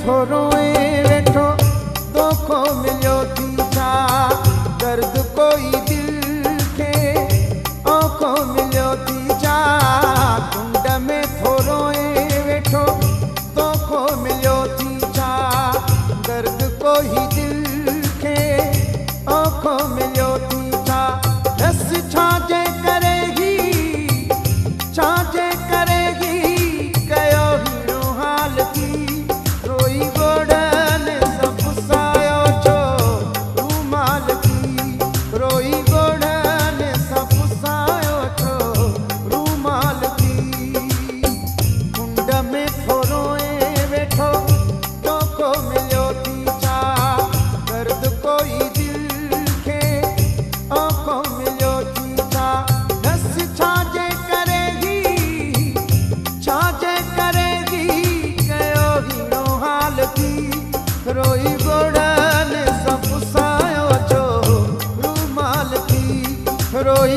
थोरोए वेठो दोखो मिलियो थी छा दर्द कोई दिल के औखो मिलियो थी छा कुंड में थोरोए वेठो दोखो मिलियो थी छा दर्द कोई दिल के औखो मिलियो थी छा रस छाजे करेगी छाजे करेगी कयो हीरो हाल की रोई गोड़न सब सायो छो रूमाल की रोई गोड़न सब सायो छो रूमाल की कुंड में थोरोए वेठो दोखो मिलियो थी छा दर्द कोई दिल के औखो मिलियो थी छा रस छाजे कयो हीरो हाल की रोई गोड़न सब सायो छो रूमाल की रोई